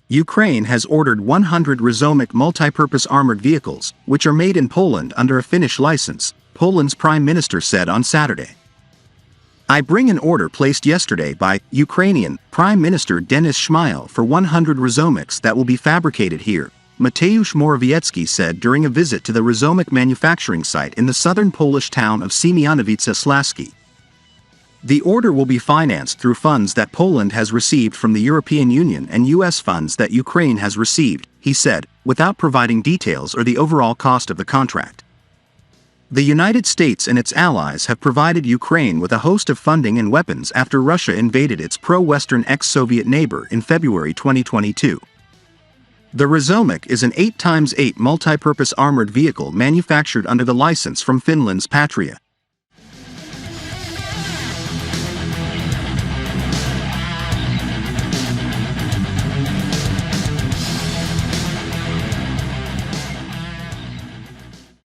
Ukraine has ordered 100 Rosomak multi-purpose armored vehicles, which are made in Poland under a Finnish license, Poland's Prime Minister said on Saturday. "I bring an order placed yesterday by Ukrainian Prime Minister Denys Shmyhal for 100 Rosomaks that will be fabricated here," Mateusz Morawiecki said during a visit to the Rosomak manufacturing site in the southern Polish town of Siemianowice Slaskie. The order will be financed through funds that Poland has received from the European Union and U.S. funds that Ukraine has received, he said, without providing details or the overall cost of the contract. The United States and its allies have provided Ukraine with a host of funding and weapons after Russia invaded its pro-Western ex-Soviet neighbor in February 2022. The Rosomak is an 8x8 multi-purpose armored vehicle manufactured under the license from Finland's Patria.